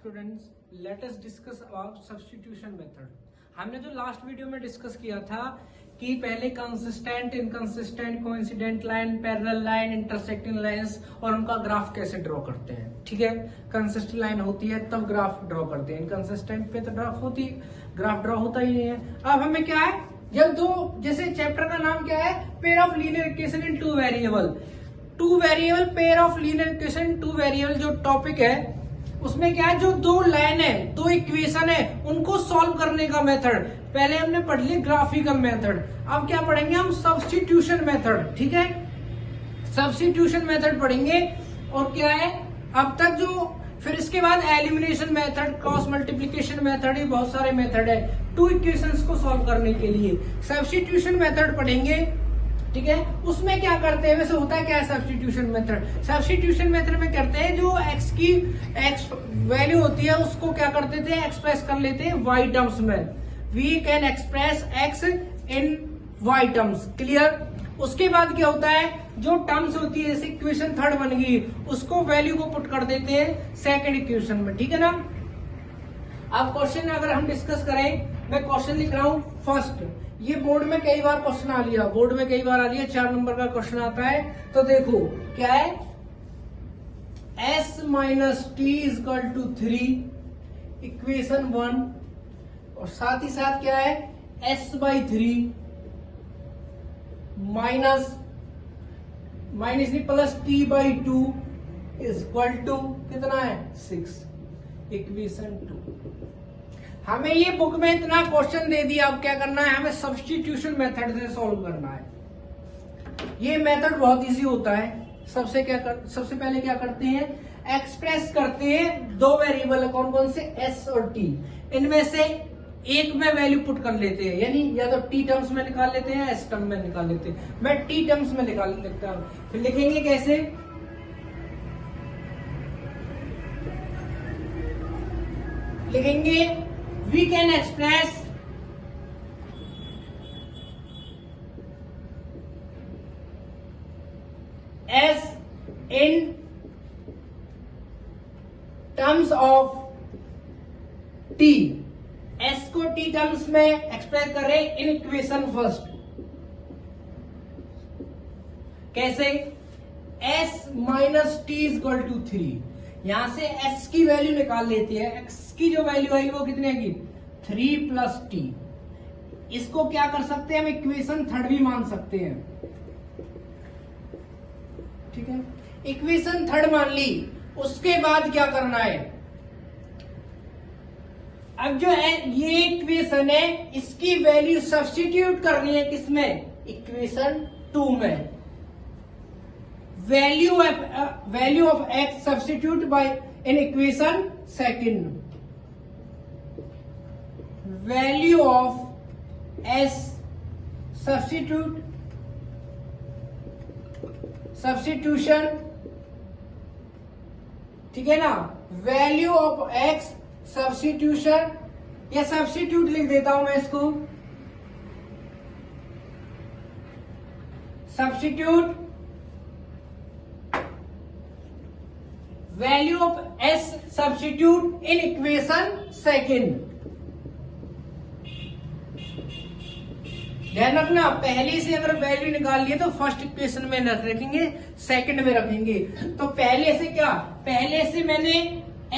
Students, let us discuss about substitution method. हमने जो last video में डिस्कस किया था कि पहले consistent, inconsistent, coincident line, parallel line, intersecting lines और उनका ग्राफ कैसे ड्रॉ करते हैं। ठीक है, कंसिस्टेंट लाइन होती है तब ग्राफ ड्रॉ करते हैं, इनकंसिस्टेंट पे तो ग्राफ ड्रॉ होता ही नहीं है। अब हमें क्या है, जब दो, जैसे चैप्टर का नाम क्या है, pair of linear equation in two variable, pair of linear equation two variable जो टॉपिक है उसमें क्या है, जो दो लाइन है, दो इक्वेशन है, उनको सॉल्व करने का मेथड। पहले हमने पढ़ लिया ग्राफिकल मेथड, अब क्या पढ़ेंगे हम, सब्स्टिट्यूशन मेथड। ठीक है, सब्स्टिट्यूशन मेथड पढ़ेंगे। और क्या है अब तक जो, फिर इसके बाद elimination method, cross multiplication method, ये बहुत सारे मेथड है टू इक्वेशंस को सॉल्व करने के लिए। सब्स्टिट्यूशन मेथड पढ़ेंगे। ठीक है, उसमें क्या करते हैं, वैसे होता है क्या है सब्स्टिट्यूशन मेथड। सब्स्टिट्यूशन मेथड में करते हैं, जो एक्स वैल्यू होती है उसको क्या करते थे, एक्सप्रेस कर लेते हैं वाई टर्म्स में। We can express x in y terms. Clear. उसके बाद क्या होता है, जो टर्म्स होती है, जैसे इक्वेशन थर्ड बन गई, उसको वैल्यू को पुट कर देते हैं सेकंड इक्वेशन में। ठीक है ना। अब क्वेश्चन अगर हम डिस्कस करें, मैं क्वेश्चन लिख रहा हूं फर्स्ट, ये बोर्ड में कई बार क्वेश्चन आ लिया, 4 नंबर का क्वेश्चन आता है। तो देखो क्या है, s minus t is equal to 3, equation 1, और साथ ही साथ क्या है, s/3 माइनस नहीं प्लस t/2 इजकल टू कितना है, 6, इक्वेशन 2। हमें ये बुक में इतना क्वेश्चन दे दिया, अब क्या करना है, हमें सब्स्टिट्यूशन मेथड से सॉल्व करना है। ये मेथड बहुत इजी होता है। सबसे पहले क्या करते हैं, एक्सप्रेस करते हैं दो वेरिएबल, कौन कौन से, s और t, इनमें से एक में वैल्यू पुट कर लेते हैं, यानी या तो t टर्म्स में निकाल लेते हैं, s टर्म में निकाल लेते हैं। मैं t टर्म्स में निकाल लेता हूं। फिर लिखेंगे कैसे, लिखेंगे we can express s in terms of t, s को t टर्म्स में एक्सप्रेस करें इन इक्वेशन फर्स्ट। कैसे, s minus t is equal to 3, यहां से s की वैल्यू निकाल लेती है, x की जो वैल्यू आएगी वो कितने की, 3 प्लस टी। इसको क्या कर सकते हैं हम, इक्वेशन थर्ड भी मान सकते हैं। ठीक है, इक्वेशन थर्ड मान ली। उसके बाद क्या करना है, अब जो है ये इक्वेशन है, इसकी वैल्यू सब्स्टिट्यूट करनी है किसमें, इक्वेशन 2 में। Value of x substitute by in equation second, value of s substitution, ठीक है ना, वैल्यू ऑफ x सब्स्टिट्यूशन, या सब्स्टिट्यूट लिख देता हूं मैं इसको, substitute value of s substitute in equation second. ध्यान रखना, पहले से अगर वैल्यू निकाल लिए तो फर्स्ट इक्वेशन में रखेंगे, सेकंड में रखेंगे। तो पहले से मैंने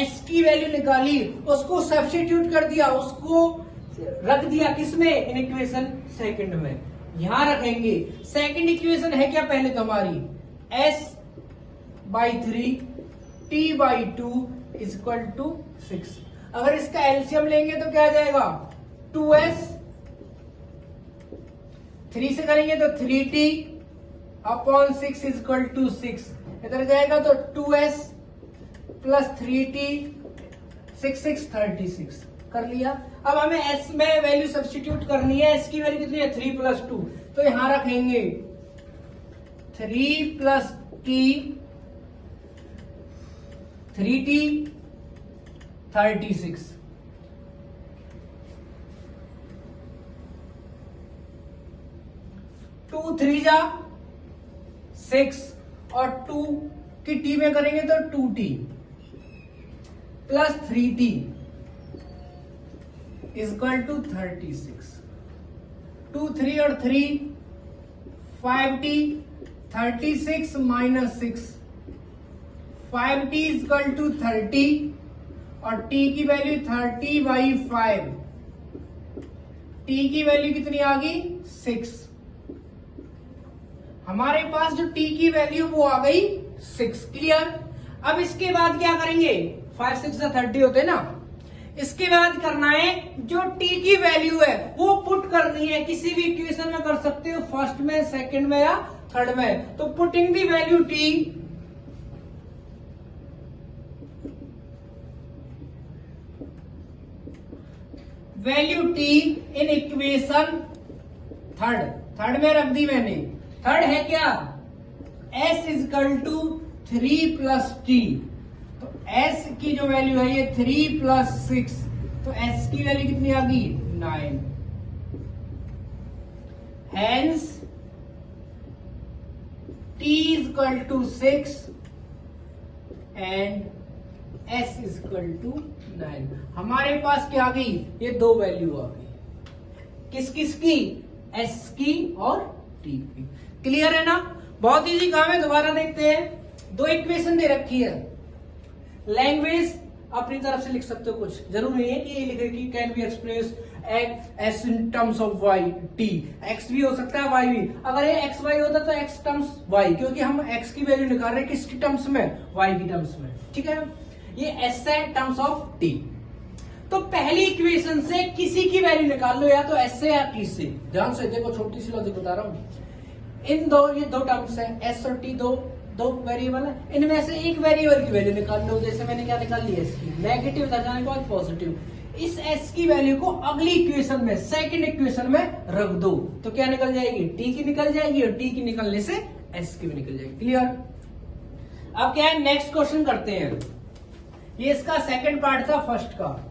s की वैल्यू निकाली, उसको सब्स्टिट्यूट कर दिया, उसको रख दिया किसमें, इन इक्वेशन सेकंड में, यहां रखेंगे। सेकंड इक्वेशन है क्या, पहले तो हमारी s/3 t/2 इजक्वल टू 6। अगर इसका एलसीएम लेंगे तो क्या आ जाएगा, 2s, 3 से करेंगे तो 3t अपॉन 6 इजक्वल टू 6, इधर जाएगा तो 2s प्लस 3t, 6 36 कर लिया। अब हमें s में वैल्यू सब्स्टिट्यूट करनी है, s की वैल्यू कितनी है, 3 प्लस 2, तो यहां रखेंगे 3 प्लस t, 3t 36, 2 3 जा 6 और 2 की टी में करेंगे तो 2t, plus 3t equal to 36। 2 3 और 3 5t, 36 minus 6 5t equal to 30 और t की वैल्यू 30/5। t की वैल्यू कितनी आ गई 6। हमारे पास जो t की वैल्यू वो आ गई 6। क्लियर। अब इसके बाद क्या करेंगे, 5 6 30 होते हैं ना, इसके बाद करना है जो t की वैल्यू है वो पुट करनी है। किसी भी इक्वेशन में कर सकते हो, फर्स्ट में, सेकंड में या थर्ड में। तो putting the value t, value t in equation third में रख दी मैंने। थर्ड है क्या, s is equal to 3 plus t. तो s की जो वैल्यू है ये 3 प्लस 6, तो s की वैल्यू कितनी आ गई 9। Hence t is equal to 6 and s is equal to 9। हमारे पास क्या आ गई, ये दो वैल्यू आ गई। किस किस की, s की और t की। क्लियर है ना, बहुत इजी काम है। दोबारा देखते हैं। दो इक्वेशन दे रखी है, लैंग्वेज अपनी तरफ से लिख सकते हो, कुछ जरूरी नहीं है कि ये लिखे कि can be express s in terms of y t. X भी हो सकता है, वाई भी। अगर ये एक्स वाई होता तो एक्स टर्म्स वाई, क्योंकि हम एक्स की वैल्यू निकाल रहे हैं किसकी टर्म्स में, वाई की टर्म्स में। ठीक है, ये एस है टर्म्स ऑफ टी। तो पहली इक्वेशन से किसी की वैल्यू निकाल लो, या तो एस से या टी से। ध्यान से देखो, छोटी सी लॉजिक बता रहा हूं। इन दो, ये दो टर्म्स है, एस और टी, दो वेरिएबल है। इनमें से एक वेरिएबल की वैल्यू निकाल लो। जैसे मैंने क्या निकाल ली, एस की। नेगेटिव दर्शाने के बाद पॉजिटिव। इस एस की वैल्यू को अगली इक्वेशन में, सेकंड इक्वेशन में रख दो, तो क्या निकल जाएगी, टी की निकल जाएगी, और टी की निकलने से एस की भी निकल जाएगी। क्लियर। अब क्या है, नेक्स्ट क्वेश्चन करते हैं। ये इसका सेकंड पार्ट था फर्स्ट का।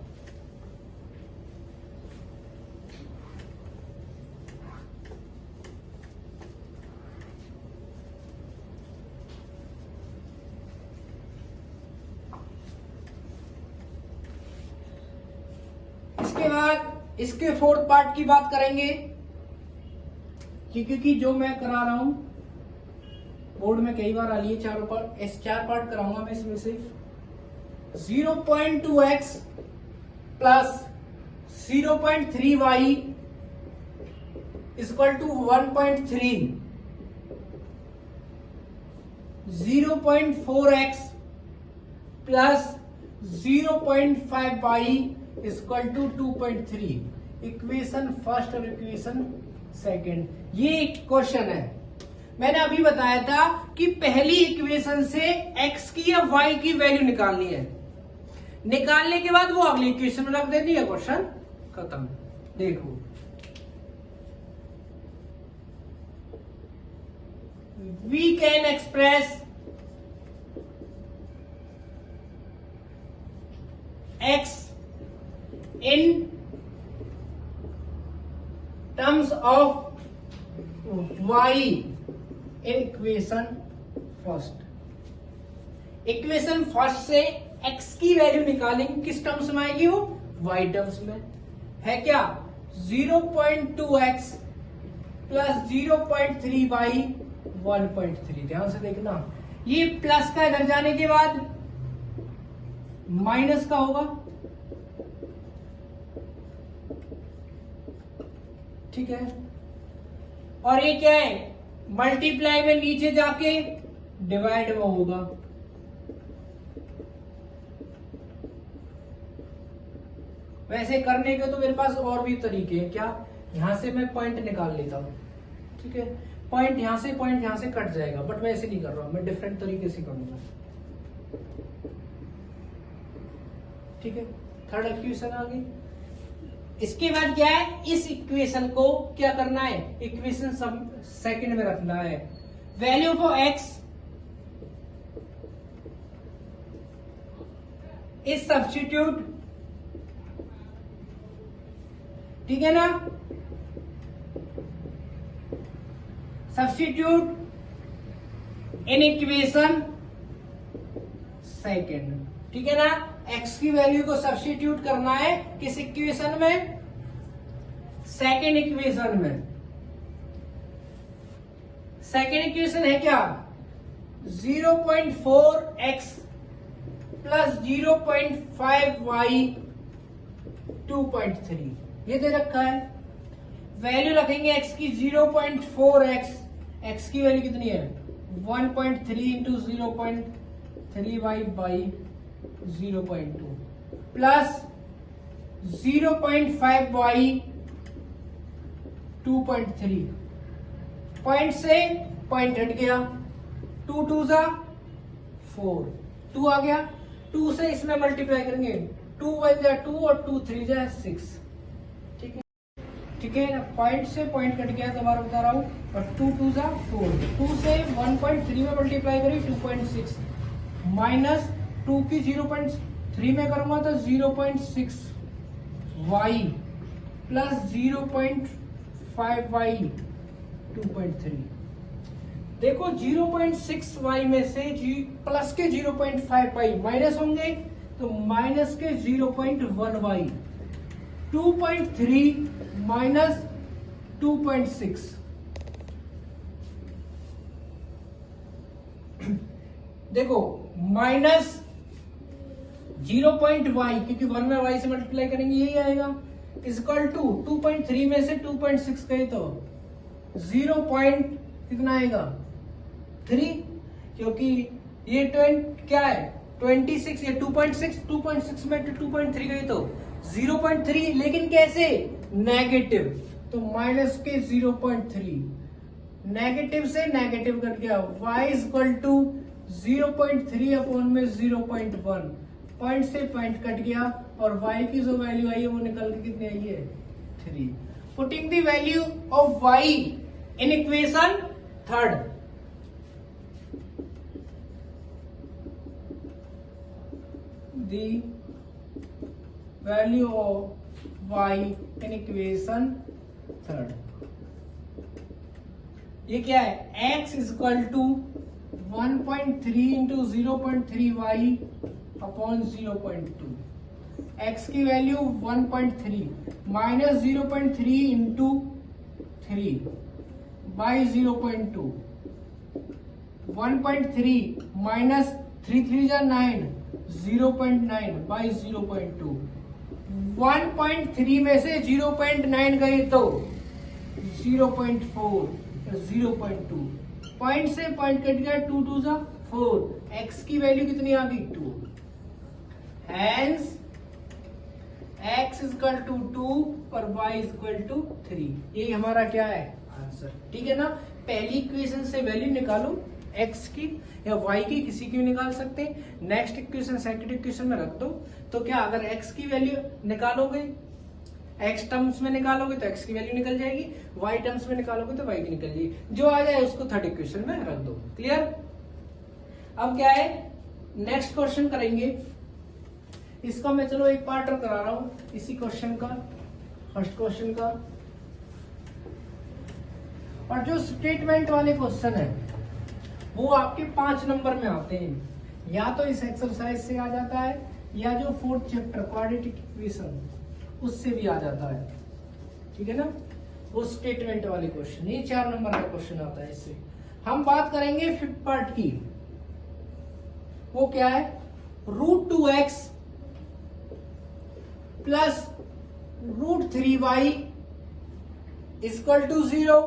इसके बाद इसके फोर्थ पार्ट की बात करेंगे, क्योंकि जो मैं करा रहा हूं बोर्ड में कई बार आ लिए, चारों पार्ट, इस 4 पार्ट कराऊंगा मैं इसमें से। 0.2x plus 0.3y equal to 1.3, 0.4x plus 0.5y equal to 2.3। Equation first और इक्वेशन सेकंड, ये क्वेश्चन है। मैंने अभी बताया था कि पहली इक्वेशन से x की या y की वैल्यू निकालनी है। निकालने के बाद वो अगली इक्वेशन में रख देनी है, क्वेश्चन खत्म। देखो, we can express x in terms of y in equation first. Equation first से x की वैल्यू निकालेंगे, किस टर्म्स में आएगी वो, y टर्म्स में। है क्या, 0.2x प्लस 0.3y 1.3। ध्यान से देखना, ये प्लस का इधर जाने के बाद माइनस का होगा। ठीक है, और ये क्या है, मल्टीप्लाई में नीचे जाके डिवाइड में होगा। वैसे करने के तो मेरे पास और भी तरीके हैं। क्या, यहां से मैं पॉइंट निकाल लेता हूं। ठीक है, पॉइंट यहां से कट जाएगा, बट मैं ऐसे नहीं कर रहा हूं, मैं डिफरेंट तरीके से करूंगा। ठीक है, थर्ड इक्वेशन आ गई। इसके बाद क्या है, इस इक्वेशन को क्या करना है, इक्वेशन सेकंड में रखना है। Value for x is substitute. ठीक है ना, सब्स्टिट्यूट इन इक्वेशन सेकंड। ठीक है ना, x की वैल्यू को सब्स्टिट्यूट करना है किस इक्वेशन में, सेकेंड इक्वेशन में। सेकेंड इक्वेशन है क्या, 0.4x प्लस 0.5y 2.3 ये दे रखा है। वैल्यू रखेंगे x की 0.4x, x की वैल्यू कितनी है 1.3 into 0.3y by 0.2 plus 0.5y 2.3। Point से पॉइंट हट गया, 2 2 जा 4, 2 आ गया, 2 से इसमें मल्टीप्लाई करेंगे, 2 1 जा 2 और 2 3 जा 6। ठीक है, ठीक है, पॉइंट से पॉइंट कट गया, दोबारा बता रहा हूं, और 2 2 जा 4, 2 से 1.3 में मल्टीप्लाई करें 2.6 माइनस 2 की 0.3 में करूंगा तो 0.6 y प्लस 0.5 y 2.3। देखो 0.6 y में से प्लस के 0.5 y माइनस होंगे तो माइनस के 0.1 y, 2.3 माइनस 2.6। देखो माइनस 0.y क्योंकि 1 में y से मल्टीप्लाई करेंगे यही आएगा, इक्वल टू 2.3 में से 2.6 गए तो 0. कितना आएगा 3, क्योंकि ये क्या है 26, ये 2.6 में 2.3 गई तो 0.3, लेकिन कैसे नेगेटिव, तो माइनस के 0.3, नेगेटिव से नेगेटिव कट गया, y इक्वल टू 0.3 अपॉन में 0.1, पॉइंट से पॉइंट कट गया और y की जो वैल्यू आई है वो निकल के कितनी आई है 3। Putting the value of y in equation third, the value of y in equation third, ये क्या है x equal to 1.3 into 0.3y upon 0.2, x की value 1.3 minus 0.3 into 3 by 0.2, 1.3 minus 3 3 जा 9, 0.9 बाई 0.2, 1.3 में से 0.9 गए तो 0.4, 0.2, पॉइंट से पॉइंट कट गया, 2 2 जा 4, x की वैल्यू कितनी आ गई 2, हैंस x इक्वल टू 2 और y इक्वल टू 3, यही हमारा क्या है आंसर। ठीक है ना, पहली इक्वेशन से वैल्यू निकालो x की या y की, किसी की भी निकाल सकते हैं। नेक्स्ट इक्वेशन सेकंड इक्वेशन में रख दो, तो क्या अगर x की वैल्यू निकालोगे, x टर्म्स में निकालोगे तो x की वैल्यू निकल जाएगी, y टर्म्स में निकालोगे तो y की निकल जाएगी, जो आ जाए उसको थर्ड इक्वेशन में रख दो। क्लियर। अब क्या है नेक्स्ट क्वेश्चन करेंगे, इसका मैं चलो एक पार्ट करा रहा हूं इसी क्वेश्चन का, फर्स्ट क्वेश्चन का। और जो स्टेटमेंट वाले क्वेश्चन है वो आपके 5 नंबर में आते हैं, या तो इस एक्सरसाइज से आ जाता है या जो 4th चैप्टर क्वाड्रेटिक इक्वेशन उससे भी आ जाता है। ठीक है ना, वो स्टेटमेंट वाले क्वेश्चन, ये 4 नंबर का क्वेश्चन आता है। इससे हम बात करेंगे 5th पार्ट की, वो क्या है √2x plus √3y equal to 0,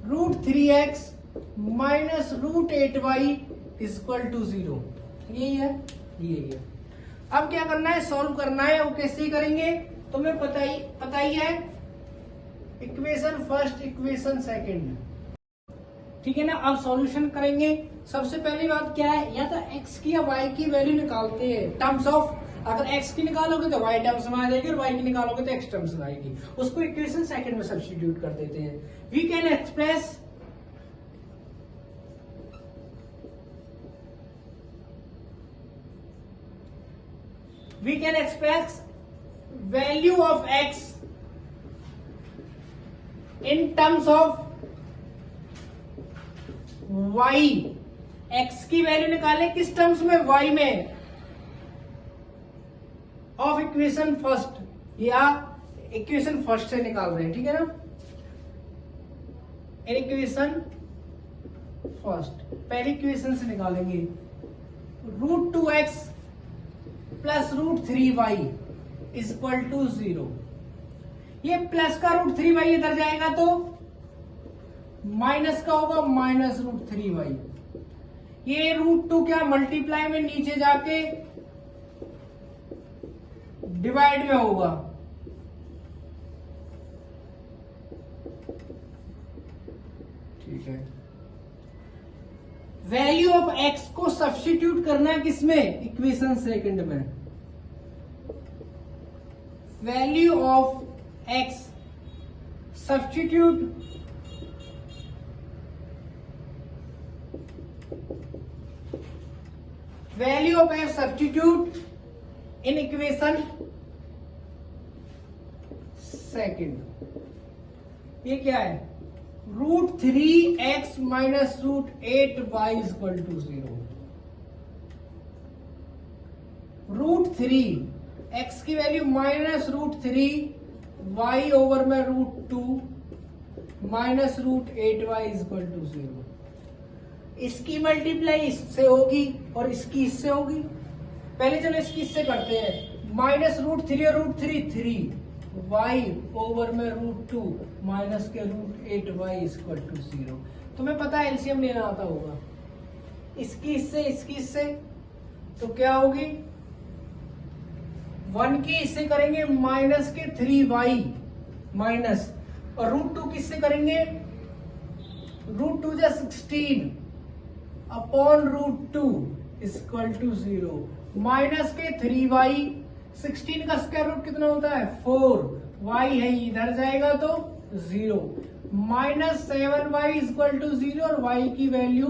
√3x minus √8y equal to 0, यही है, यही है। अब क्या करना है, सॉल्व करना है, वो कैसे करेंगे तुम्हें पता ही है, इक्वेशन फर्स्ट इक्वेशन सेकंड। ठीक है ना, अब सॉल्यूशन करेंगे। सबसे पहली बात क्या है, या तो x की या y की वैल्यू निकालते हैं टर्म्स ऑफ, अगर x की निकालोगे तो y टर्म्स में आ जाएगी और y की निकालोगे तो x टर्म्स में आएगी, उसको इक्वेशन सेकंड में सब्स्टिट्यूट कर देते हैं। We can express value of x in terms of y x की वैल्यू निकालें किस टर्म्स में, y में, ऑफ इक्वेशन फर्स्ट, या इक्वेशन फर्स्ट से निकाल रहे हैं, ठीक है ना। इक्वेशन फर्स्ट पहली इक्वेशन से निकालेंगे, √2x plus √3y is equal to 0। ये प्लस का √3y इधर जाएगा तो माइनस का होगा माइनस √3y। ये √2 क्या मल्टीप्लाई में नीचे जाके डिवाइड में होगा, ठीक है। वैल्यू ऑफ x को सब्स्टिट्यूट करना है किसमें, इक्वेशन सेकंड में। Value of x substitute value of x substitute in equation second. ये क्या है, √3x minus √8y is equal to 0। √3 x की वैल्यू माइनस √3 y ओवर में √2 minus √8y is equal to 0। इसकी मल्टीप्लाई इससे होगी और इसकी इससे होगी। पहले चलो इसकी इससे करते हैं, माइनस √3 और √3 3 y ओवर में √2 माइनस के √8y इज इक्वल टू 0। तुम्हें पता है एलसीएम लेना आता होगा, इसकी इससे तो क्या होगी, 1 की इससे करेंगे माइनस के 3y माइनस, और √2 किससे करेंगे, √2 जा 16 upon √2 is equal to 0। Minus के 3y, 16 का स्क्वायर रूट कितना होता है 4, y है इधर जाएगा तो 0, minus 7y is equal to 0, और y की value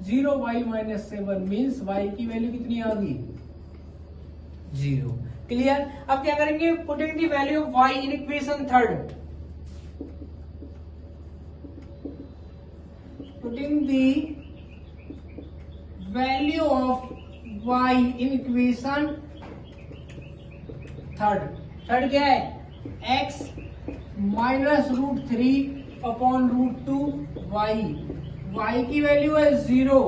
0y minus 7 means y की वैल्यू कितनी आ गई 0। क्लियर। अब क्या करेंगे, putting the value of y in equation third, putting the value of y in equation third क्या है, x माइनस √3 अपॉन √2 y की वैल्यू है 0,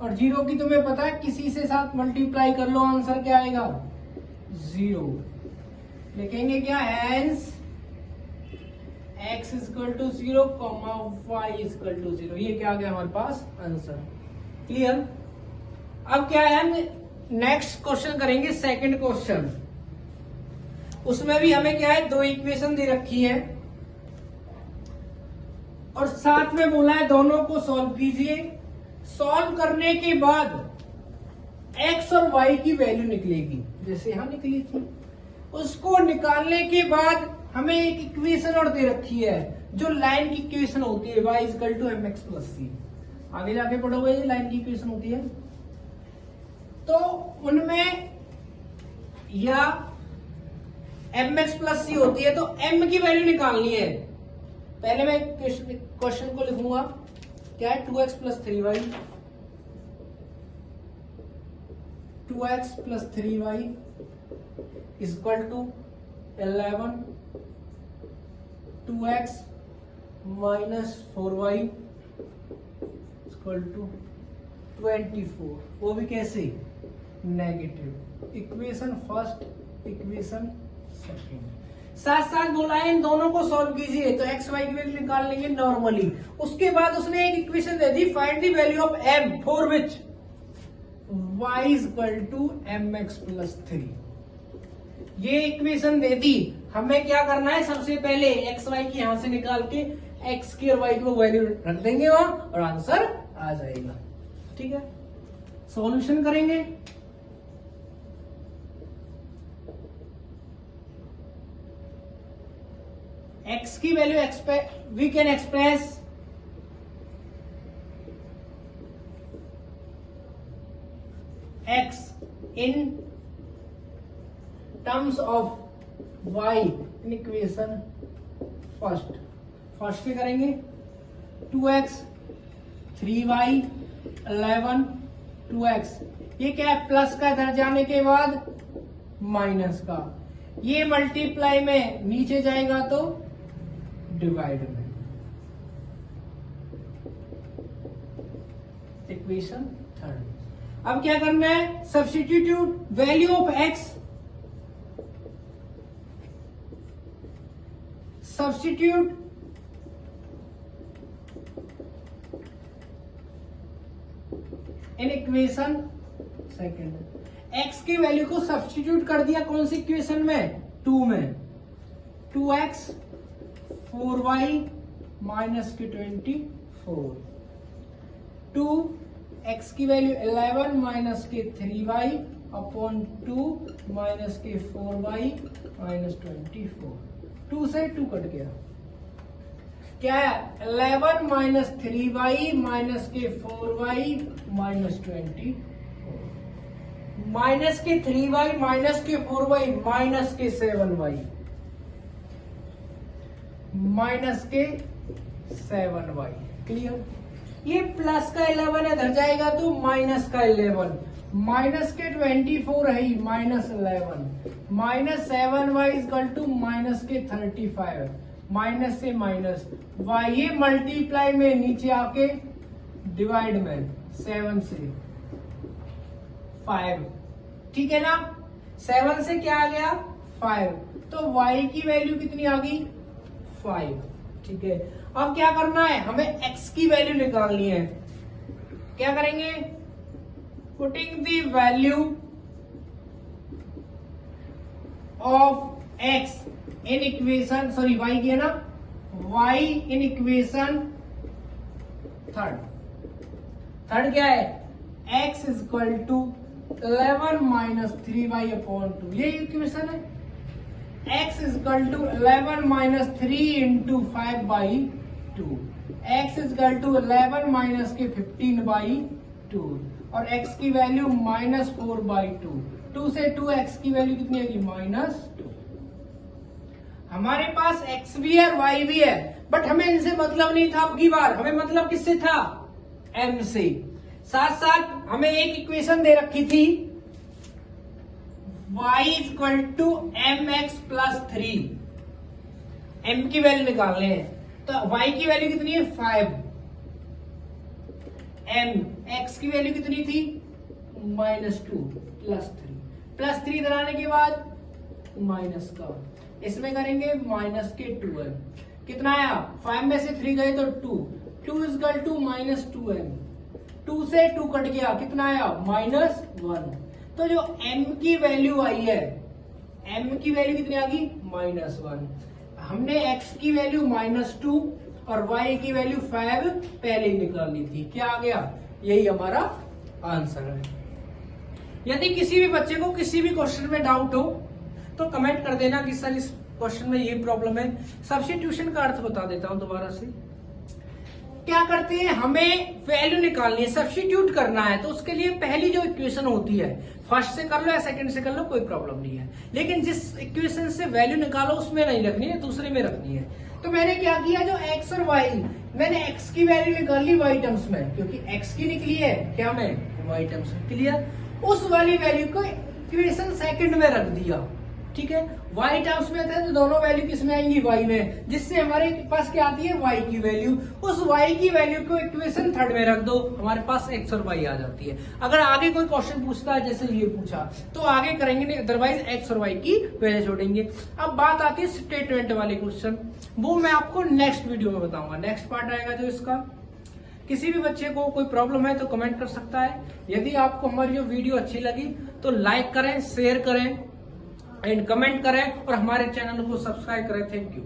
और 0 की तुम्हें पता है किसी से साथ मल्टीप्लाई कर लो आंसर क्या आएगा 0। लिखेंगे क्या, hence x is equal to 0, y is equal to 0। ये क्या आ गया हमारे पास आंसर। क्लियर। अब क्या है, हम नेक्स्ट क्वेश्चन करेंगे, सेकंड क्वेश्चन। उसमें भी हमें क्या है, 2 इक्वेशन दे रखी है और साथ में बोला है दोनों को सॉल्व कीजिए। सॉल्व करने के बाद x और y की वैल्यू निकलेगी, जैसे यहां निकली थी। उसको निकालने के बाद हमें एक इक्वेशन और दे रखी है जो लाइन की इक्वेशन होती है, y is equal to mx plus c। आगे जाके पढ़ोगे ये लाइन की इक्वेशन होती है। तो उनमें या mx प्लस सी होती है, तो m की वैल्यू निकालनी है। पहले मैं क्वेश्चन को लिखूंगा, क्या है 2x plus 3y, 2x plus 3y is equal to 11, 2x minus 4y is equal to 24। वो भी कैसे, negative. Equation first, equation second, साथ साथ बोला है इन दोनों को सॉल्व कीजिए। तो एक्स वाई की वैल्यू निकाल लेंगे नॉर्मली। उसके बाद उसने एक इक्वेशन दे दी, find the value of m for which y is equal to mx plus 3। ये इक्वेशन दे दी, हमें क्या करना है, सबसे पहले एक्स वाई की यहां से निकाल के एक्स की और वाई की वैल्यू रख देंगे वहां और आंसर आ जाएगा। ठीक है, सॉल्यूशन करेंगे। x की value we can express x in terms of y in equation first. First में करेंगे 2x 3y 11 2x, ये क्या है प्लस का इधर जाने के बाद माइनस का, ये मल्टीप्लाई में नीचे जाएगा तो डिवाइड में। Equation third. अब क्या करना है, substitute value of x, substitute in equation second, x की वैल्यू को सब्स्टिट्यूट कर दिया कौन सी इक्वेशन में, 2 में, 2x 4y माइनस के 24, 2x की वैल्यू 11 माइनस के 3y अपॉन 2 माइनस के 4y माइनस 24, 2 से 2 कट गया, क्या है 11 माइनस 3y माइनस के 4y माइनस 20, माइनस के 3y माइनस के 4y माइनस के 7y माइनस के 7y, क्लियर। ये प्लस का 11 इधर जाएगा तो माइनस का 11, माइनस के 24 है ही minus 11, minus 7y equal to minus के 35, माइनस से माइनस y, ये मल्टीप्लाई में नीचे आके डिवाइड में 7 से 5, ठीक है ना, 7 से क्या आ गया 5, तो y की वैल्यू कितनी आ गई 5, ठीक है। अब क्या करना है, हमें x की वैल्यू निकालनी है, क्या करेंगे, putting the value of x in equation, sorry y की है ना, y इन इक्वेशन थर्ड क्या है, x is equal to 11 minus 3y upon 2, ये इक्वेशन है, x is equal to 11 minus 3 into 5 by 2, x is equal to 11 minus के 15 by 2, और x की वैल्यू माइनस 4 बाई 2, 2 से 2 x की वैल्यू कितनी आएगी माइनस 2। हमारे पास x भी है y भी है, बट हमें इनसे मतलब नहीं था, अब की बार हमें मतलब किससे था, m से। साथ साथ हमें एक इक्वेशन दे रखी थी y equal to m x plus 3, m की वैल्यू निकालने हैं, तो y की वैल्यू कितनी है 5, m x की वैल्यू कितनी थी माइनस 2 प्लस 3 इधर आने के बाद माइनस का, इसमें करेंगे माइनस के 2m, कितना आया 5 में से 3 गए तो 2 is equal to minus 2m, 2 से 2 कट गया, कितना आया माइनस 1, तो जो m की वैल्यू आई है, m की वैल्यू कितनी आ गई माइनस 1, हमने x की वैल्यू माइनस 2 और y की वैल्यू 5 पहले ही निकाल ली थी, क्या आ गया, यही हमारा आंसर है। यदि किसी भी बच्चे को किसी भी क्वेश्चन में डाउट हो तो कमेंट कर देना कि सर इस क्वेश्चन में ये प्रॉब्लम है। सब्स्टिट्यूशन का अर्थ बता देता हूं दोबारा से, क्या करते हैं, हमें वैल्यू निकालनी है, सब्स्टिट्यूट करना है, तो उसके लिए पहली जो इक्वेशन होती है, फर्स्ट से कर लो या सेकंड से कर लो, कोई प्रॉब्लम नहीं है, लेकिन जिस इक्वेशन से वैल्यू निकालो उसमें नहीं रखनी है, दूसरे में रखनी है। तो मैंने क्या किया, जो x और y, मैंने x की वैल्यू निकाल ली y टर्म्स में, क्योंकि x की निकली है क्या में y टर्म्स में, क्लियर, उस वाली वैल्यू को इक्वेशन सेकंड में रख दिया, ठीक है। y टर्म्स में थे तो दोनों वैल्यू किस में आएंगी y में, जिससे हमारे पास क्या आती है y की वैल्यू, उस y की वैल्यू को इक्वेशन थर्ड में रख दो, हमारे पास x और y आ जाती है। अगर आगे कोई क्वेश्चन पूछता है जैसे ये पूछा तो आगे करेंगे नहीं, अदरवाइज x और y की वैल्यू छोड़ेंगे। अब बात आती है स्टेटमेंट वाले क्वेश्चन, वो मैं आपको नेक्स्ट वीडियो में बताऊंगा, नेक्स्ट पार्ट आएगा जो इसका। किसी भी बच्चे को कोई प्रॉब्लम है तो कमेंट कर सकता है। यदि आपको हमारी जो वीडियो अच्छी लगी तो लाइक करें, शेयर करें एंड कमेंट करें और हमारे चैनल को सब्सक्राइब करें। Thank you.